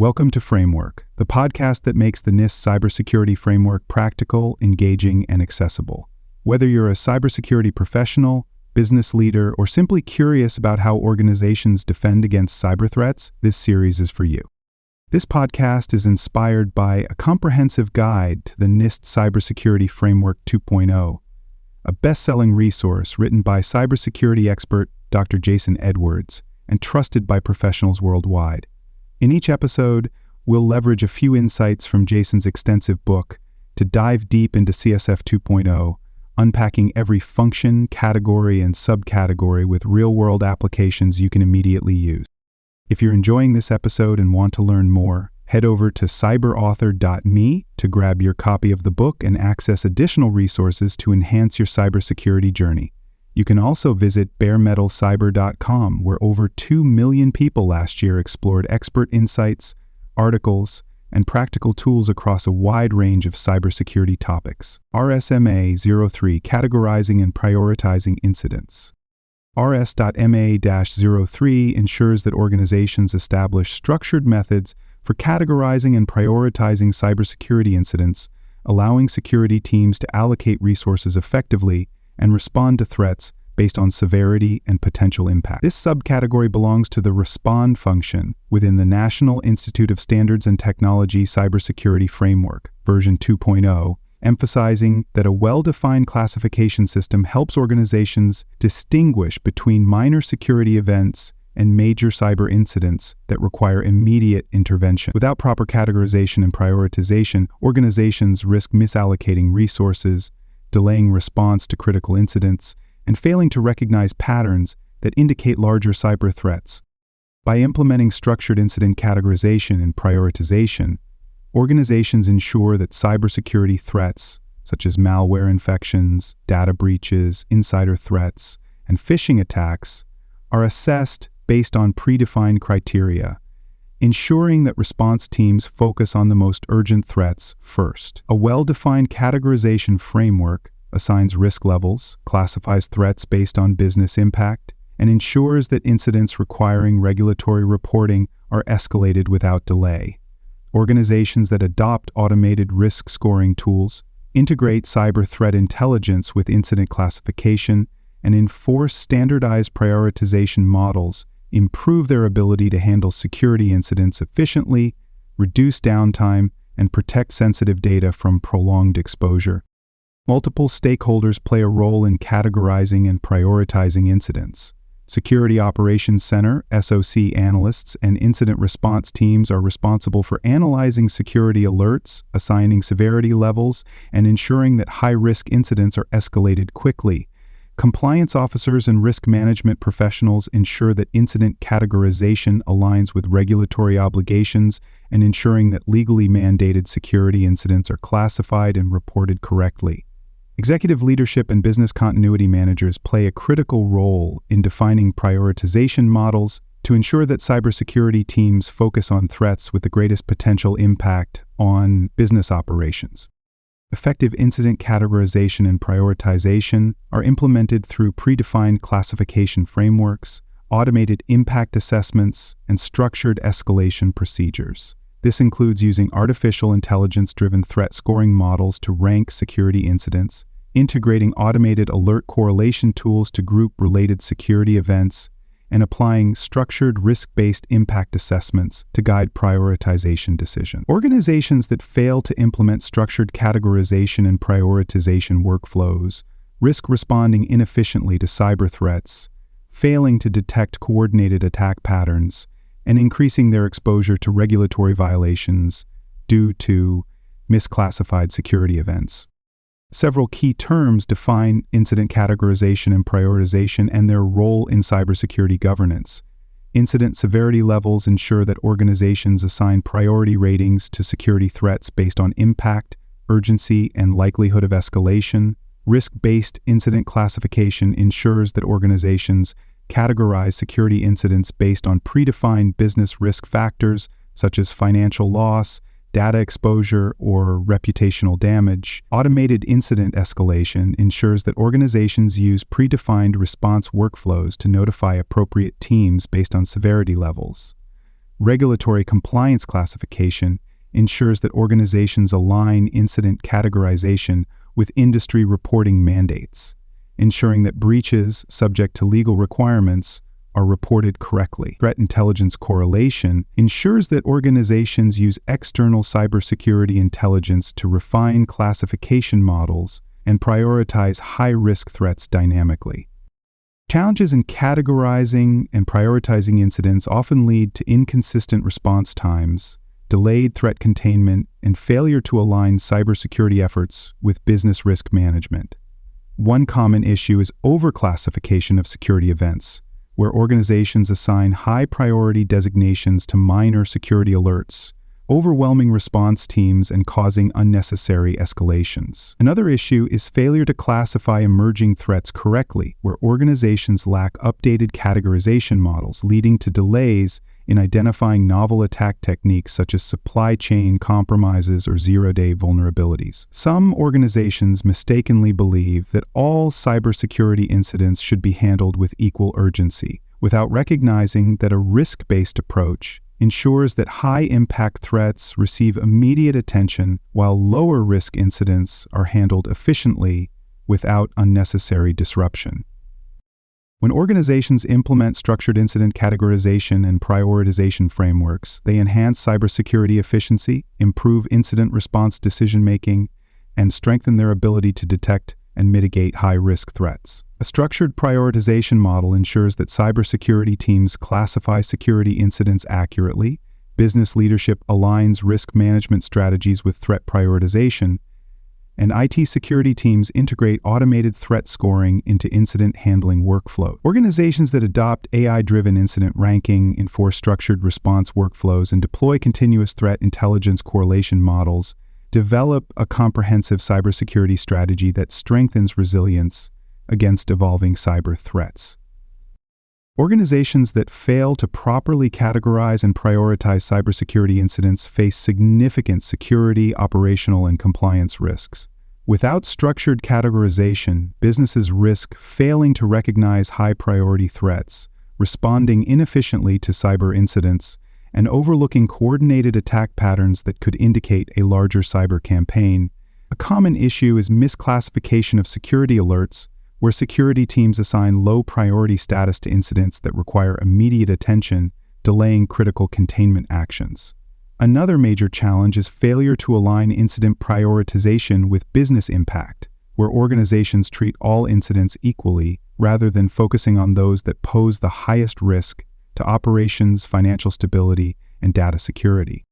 Welcome to Framework, the podcast that makes the NIST cybersecurity framework practical, engaging, and accessible. Whether you're a cybersecurity professional, business leader, or simply curious about how organizations defend against cyber threats, this series is for you. This podcast is inspired by a comprehensive guide to the NIST Cybersecurity Framework 2.0, a best-selling resource written by cybersecurity expert Dr. Jason Edwards and trusted by professionals worldwide. In each episode, we'll leverage a few insights from Jason's extensive book to dive deep into CSF 2.0, unpacking every function, category, and subcategory with real-world applications you can immediately use. If you're enjoying this episode and want to learn more, head over to cyberauthor.me to grab your copy of the book and access additional resources to enhance your cybersecurity journey. You can also visit baremetalcyber.com, where over 2 million people last year explored expert insights, articles, and practical tools across a wide range of cybersecurity topics. RS.MA-03, Categorizing and Prioritizing Incidents. RS.MA-03 ensures that organizations establish structured methods for categorizing and prioritizing cybersecurity incidents, allowing security teams to allocate resources effectively and respond to threats based on severity and potential impact. This subcategory belongs to the Respond function within the National Institute of Standards and Technology Cybersecurity Framework, version 2.0, emphasizing that a well-defined classification system helps organizations distinguish between minor security events and major cyber incidents that require immediate intervention. Without proper categorization and prioritization, organizations risk misallocating resources, delaying response to critical incidents, and failing to recognize patterns that indicate larger cyber threats. By implementing structured incident categorization and prioritization, organizations ensure that cybersecurity threats, such as malware infections, data breaches, insider threats, and phishing attacks, are assessed based on predefined criteria, ensuring that response teams focus on the most urgent threats first. A well-defined categorization framework assigns risk levels, classifies threats based on business impact, and ensures that incidents requiring regulatory reporting are escalated without delay. Organizations that adopt automated risk scoring tools, integrate cyber threat intelligence with incident classification, and enforce standardized prioritization models improve their ability to handle security incidents efficiently, reduce downtime, and protect sensitive data from prolonged exposure. Multiple stakeholders play a role in categorizing and prioritizing incidents. Security Operations Center, SOC analysts, and incident response teams are responsible for analyzing security alerts, assigning severity levels, and ensuring that high-risk incidents are escalated quickly. Compliance officers and risk management professionals ensure that incident categorization aligns with regulatory obligations and ensuring that legally mandated security incidents are classified and reported correctly. Executive leadership and business continuity managers play a critical role in defining prioritization models to ensure that cybersecurity teams focus on threats with the greatest potential impact on business operations. Effective incident categorization and prioritization are implemented through predefined classification frameworks, automated impact assessments, and structured escalation procedures. This includes using artificial intelligence-driven threat scoring models to rank security incidents, integrating automated alert correlation tools to group related security events, and applying structured risk-based impact assessments to guide prioritization decisions. Organizations that fail to implement structured categorization and prioritization workflows risk responding inefficiently to cyber threats, failing to detect coordinated attack patterns, and increasing their exposure to regulatory violations due to misclassified security events. Several key terms define incident categorization and prioritization and their role in cybersecurity governance. Incident severity levels ensure that organizations assign priority ratings to security threats based on impact, urgency, and likelihood of escalation. Risk-based incident classification ensures that organizations categorize security incidents based on predefined business risk factors such as financial loss, data exposure, or reputational damage. Automated incident escalation ensures that organizations use predefined response workflows to notify appropriate teams based on severity levels. Regulatory compliance classification ensures that organizations align incident categorization with industry reporting mandates, ensuring that breaches subject to legal requirements are reported correctly. Threat intelligence correlation ensures that organizations use external cybersecurity intelligence to refine classification models and prioritize high-risk threats dynamically. Challenges in categorizing and prioritizing incidents often lead to inconsistent response times, delayed threat containment, and failure to align cybersecurity efforts with business risk management. One common issue is overclassification of security events, where organizations assign high-priority designations to minor security alerts, overwhelming response teams and causing unnecessary escalations. Another issue is failure to classify emerging threats correctly, where organizations lack updated categorization models, leading to delays in identifying novel attack techniques such as supply chain compromises or zero-day vulnerabilities. Some organizations mistakenly believe that all cybersecurity incidents should be handled with equal urgency, without recognizing that a risk-based approach ensures that high-impact threats receive immediate attention while lower-risk incidents are handled efficiently without unnecessary disruption. When organizations implement structured incident categorization and prioritization frameworks, they enhance cybersecurity efficiency, improve incident response decision-making, and strengthen their ability to detect and mitigate high-risk threats. A structured prioritization model ensures that cybersecurity teams classify security incidents accurately, business leadership aligns risk management strategies with threat prioritization, and IT security teams integrate automated threat scoring into incident handling workflow. Organizations that adopt AI-driven incident ranking, enforce structured response workflows, and deploy continuous threat intelligence correlation models develop a comprehensive cybersecurity strategy that strengthens resilience against evolving cyber threats. Organizations that fail to properly categorize and prioritize cybersecurity incidents face significant security, operational, and compliance risks. Without structured categorization, businesses risk failing to recognize high-priority threats, responding inefficiently to cyber incidents, and overlooking coordinated attack patterns that could indicate a larger cyber campaign. A common issue is misclassification of security alerts, where security teams assign low-priority status to incidents that require immediate attention, delaying critical containment actions. Another major challenge is failure to align incident prioritization with business impact, where organizations treat all incidents equally rather than focusing on those that pose the highest risk to operations, financial stability, and data security.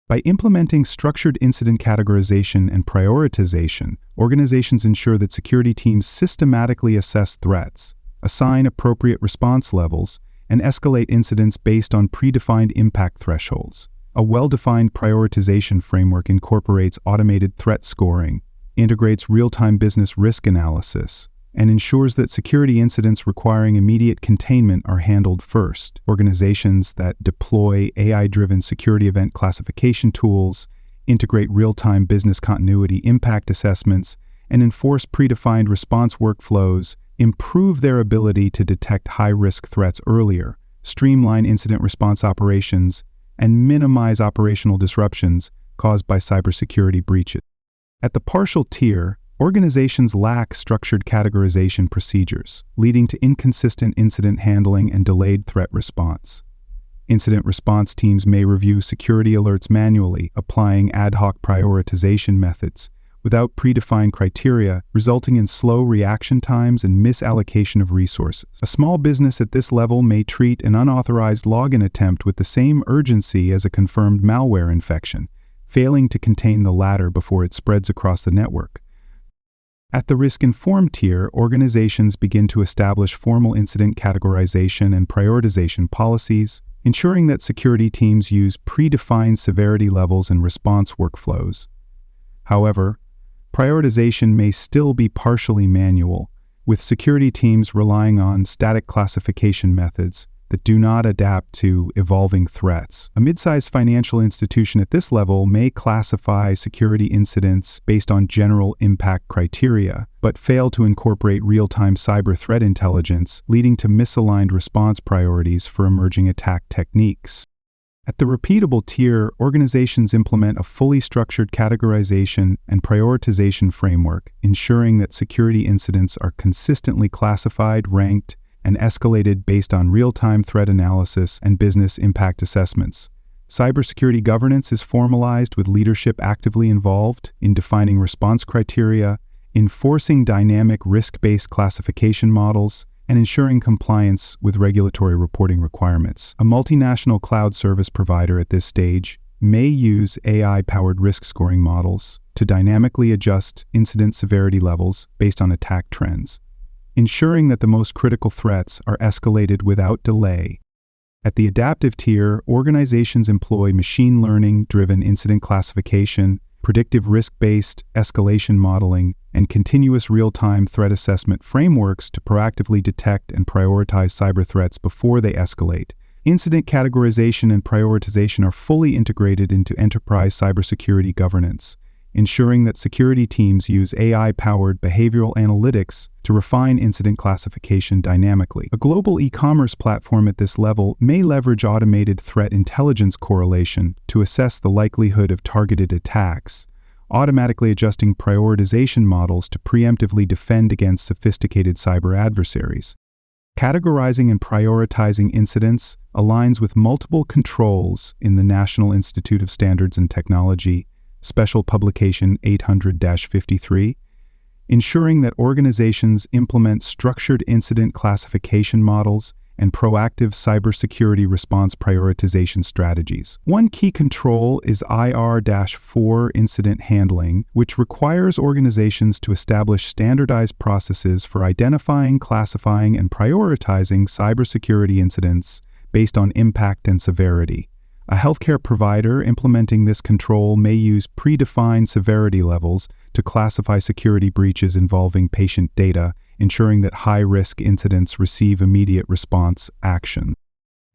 By implementing structured incident categorization and prioritization, organizations ensure that security teams systematically assess threats, assign appropriate response levels, and escalate incidents based on predefined impact thresholds. A well-defined prioritization framework incorporates automated threat scoring, integrates real-time business risk analysis, and ensures that security incidents requiring immediate containment are handled first. Organizations that deploy AI-driven security event classification tools, integrate real-time business continuity impact assessments, and enforce predefined response workflows improve their ability to detect high-risk threats earlier, streamline incident response operations, and minimize operational disruptions caused by cybersecurity breaches. At the partial tier, organizations lack structured categorization procedures, leading to inconsistent incident handling and delayed threat response. Incident response teams may review security alerts manually, applying ad hoc prioritization methods without predefined criteria, resulting in slow reaction times and misallocation of resources. A small business at this level may treat an unauthorized login attempt with the same urgency as a confirmed malware infection, failing to contain the latter before it spreads across the network. At the risk-informed tier, organizations begin to establish formal incident categorization and prioritization policies, ensuring that security teams use predefined severity levels and response workflows. However, prioritization may still be partially manual, with security teams relying on static classification methods that do not adapt to evolving threats. A mid-sized financial institution at this level may classify security incidents based on general impact criteria, but fail to incorporate real-time cyber threat intelligence, leading to misaligned response priorities for emerging attack techniques. At the repeatable tier, organizations implement a fully structured categorization and prioritization framework, ensuring that security incidents are consistently classified, ranked, and escalated based on real-time threat analysis and business impact assessments. Cybersecurity governance is formalized with leadership actively involved in defining response criteria, enforcing dynamic risk-based classification models, and ensuring compliance with regulatory reporting requirements. A multinational cloud service provider at this stage may use AI-powered risk scoring models to dynamically adjust incident severity levels based on attack trends, ensuring that the most critical threats are escalated without delay. At the adaptive tier, organizations employ machine learning-driven incident classification, predictive risk-based escalation modeling, and continuous real-time threat assessment frameworks to proactively detect and prioritize cyber threats before they escalate. Incident categorization and prioritization are fully integrated into enterprise cybersecurity governance, ensuring that security teams use AI-powered behavioral analytics to refine incident classification dynamically. A global e-commerce platform at this level may leverage automated threat intelligence correlation to assess the likelihood of targeted attacks, automatically adjusting prioritization models to preemptively defend against sophisticated cyber adversaries. Categorizing and prioritizing incidents aligns with multiple controls in the National Institute of Standards and Technology, Special Publication 800-53, ensuring that organizations implement structured incident classification models and proactive cybersecurity response prioritization strategies. One key control is IR-4 incident handling, which requires organizations to establish standardized processes for identifying, classifying, and prioritizing cybersecurity incidents based on impact and severity. A healthcare provider implementing this control may use predefined severity levels to classify security breaches involving patient data, ensuring that high-risk incidents receive immediate response action.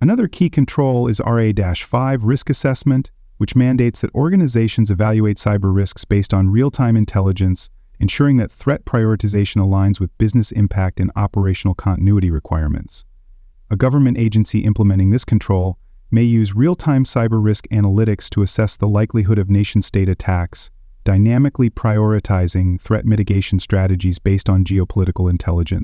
Another key control is RA-5 risk assessment, which mandates that organizations evaluate cyber risks based on real-time intelligence, ensuring that threat prioritization aligns with business impact and operational continuity requirements. A government agency implementing this control may use real-time cyber risk analytics to assess the likelihood of nation-state attacks, dynamically prioritizing threat mitigation strategies based on geopolitical intelligence.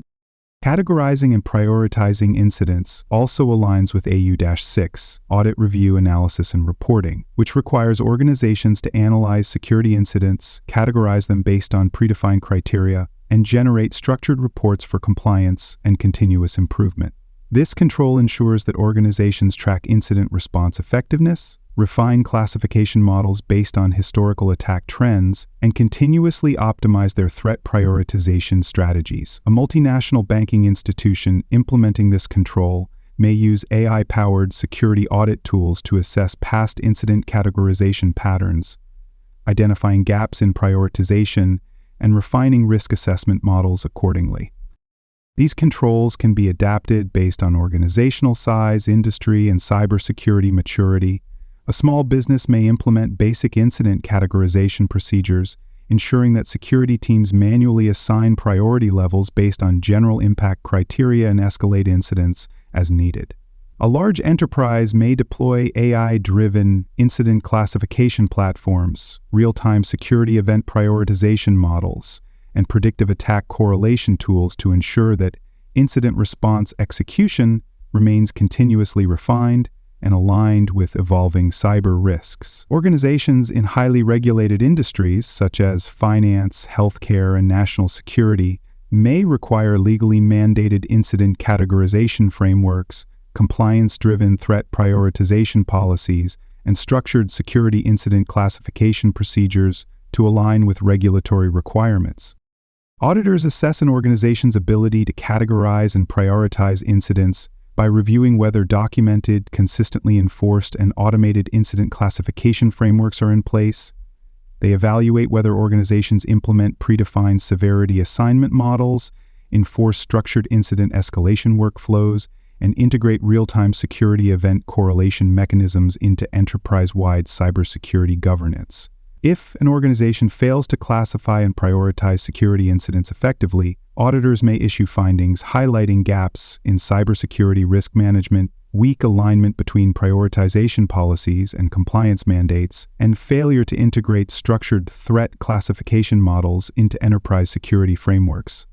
Categorizing and prioritizing incidents also aligns with AU-6, Audit Review, Analysis, and Reporting, which requires organizations to analyze security incidents, categorize them based on predefined criteria, and generate structured reports for compliance and continuous improvement. This control ensures that organizations track incident response effectiveness, refine classification models based on historical attack trends, and continuously optimize their threat prioritization strategies. A multinational banking institution implementing this control may use AI-powered security audit tools to assess past incident categorization patterns, identifying gaps in prioritization, and refining risk assessment models accordingly. These controls can be adapted based on organizational size, industry, and cybersecurity maturity. A small business may implement basic incident categorization procedures, ensuring that security teams manually assign priority levels based on general impact criteria and escalate incidents as needed. A large enterprise may deploy AI-driven incident classification platforms, real-time security event prioritization models, and predictive attack correlation tools to ensure that incident response execution remains continuously refined and aligned with evolving cyber risks. Organizations in highly regulated industries such as finance, healthcare, and national security may require legally mandated incident categorization frameworks, compliance-driven threat prioritization policies, and structured security incident classification procedures to align with regulatory requirements. Auditors assess an organization's ability to categorize and prioritize incidents by reviewing whether documented, consistently enforced, and automated incident classification frameworks are in place. They evaluate whether organizations implement predefined severity assignment models, enforce structured incident escalation workflows, and integrate real-time security event correlation mechanisms into enterprise-wide cybersecurity governance. If an organization fails to classify and prioritize security incidents effectively, auditors may issue findings highlighting gaps in cybersecurity risk management, weak alignment between prioritization policies and compliance mandates, and failure to integrate structured threat classification models into enterprise security frameworks.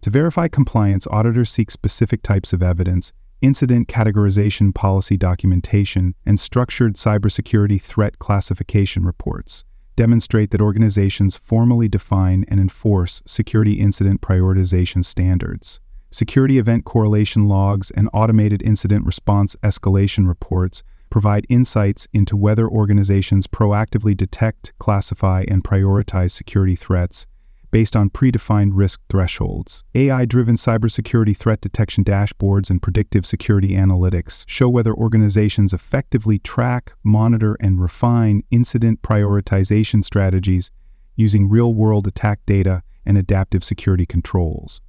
To verify compliance, auditors seek specific types of evidence, incident categorization policy documentation, and structured cybersecurity threat classification reports. Demonstrate that organizations formally define and enforce security incident prioritization standards. Security event correlation logs and automated incident response escalation reports provide insights into whether organizations proactively detect, classify, and prioritize security threats based on predefined risk thresholds. AI-driven cybersecurity threat detection dashboards and predictive security analytics show whether organizations effectively track, monitor, and refine incident prioritization strategies using real-world attack data and adaptive security controls.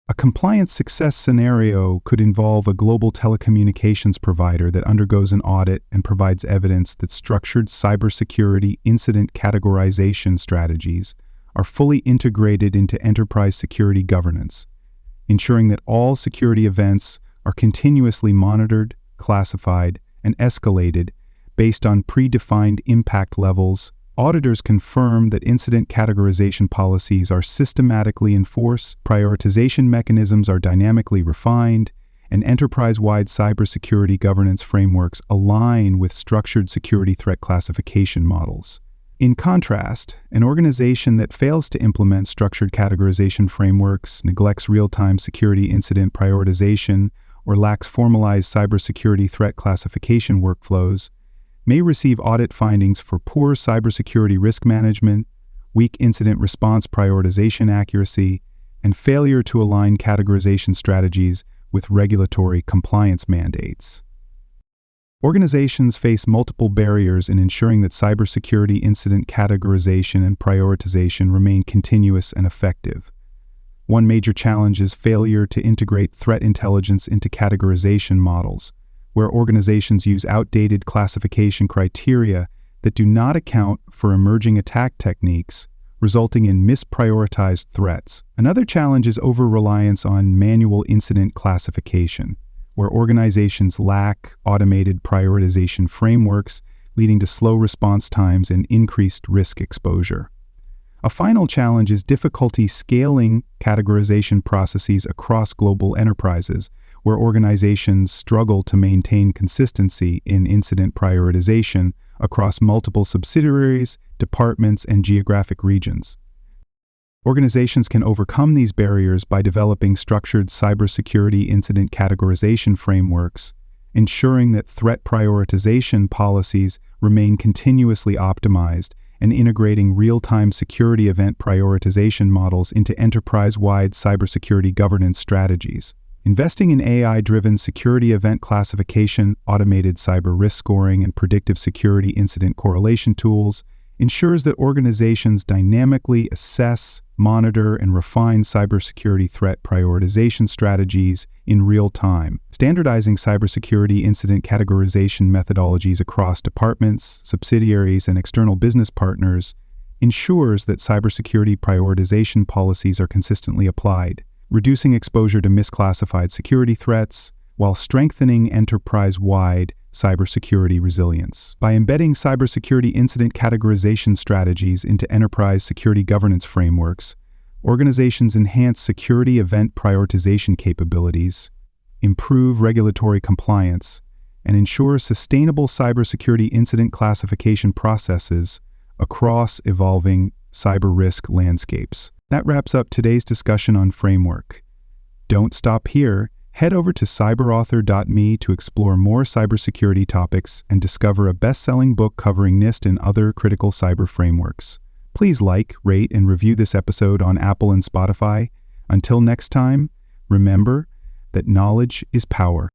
A compliance success scenario could involve a global telecommunications provider that undergoes an audit and provides evidence that structured cybersecurity incident categorization strategies are fully integrated into enterprise security governance, ensuring that all security events are continuously monitored, classified, and escalated based on predefined impact levels. Auditors confirm that incident categorization policies are systematically enforced, prioritization mechanisms are dynamically refined, and enterprise-wide cybersecurity governance frameworks align with structured security threat classification models. In contrast, an organization that fails to implement structured categorization frameworks, neglects real-time security incident prioritization, or lacks formalized cybersecurity threat classification workflows may receive audit findings for poor cybersecurity risk management, weak incident response prioritization accuracy, and failure to align categorization strategies with regulatory compliance mandates. Organizations face multiple barriers in ensuring that cybersecurity incident categorization and prioritization remain continuous and effective. One major challenge is failure to integrate threat intelligence into categorization models, where organizations use outdated classification criteria that do not account for emerging attack techniques, resulting in misprioritized threats. Another challenge is over-reliance on manual incident classification, where organizations lack automated prioritization frameworks, leading to slow response times and increased risk exposure. A final challenge is difficulty scaling categorization processes across global enterprises, where organizations struggle to maintain consistency in incident prioritization across multiple subsidiaries, departments, and geographic regions. Organizations can overcome these barriers by developing structured cybersecurity incident categorization frameworks, ensuring that threat prioritization policies remain continuously optimized, and integrating real-time security event prioritization models into enterprise-wide cybersecurity governance strategies. Investing in AI-driven security event classification, automated cyber risk scoring, and predictive security incident correlation tools ensures that organizations dynamically assess, monitor, and refine cybersecurity threat prioritization strategies in real time. Standardizing cybersecurity incident categorization methodologies across departments, subsidiaries, and external business partners ensures that cybersecurity prioritization policies are consistently applied, reducing exposure to misclassified security threats while strengthening enterprise-wide cybersecurity resilience. By embedding cybersecurity incident categorization strategies into enterprise security governance frameworks, organizations enhance security event prioritization capabilities, improve regulatory compliance, and ensure sustainable cybersecurity incident classification processes across evolving cyber risk landscapes. That wraps up today's discussion on framework. Don't stop here. Head over to cyberauthor.me to explore more cybersecurity topics and discover a best-selling book covering NIST and other critical cyber frameworks. Please like, rate, and review this episode on Apple and Spotify. Until next time, remember that knowledge is power.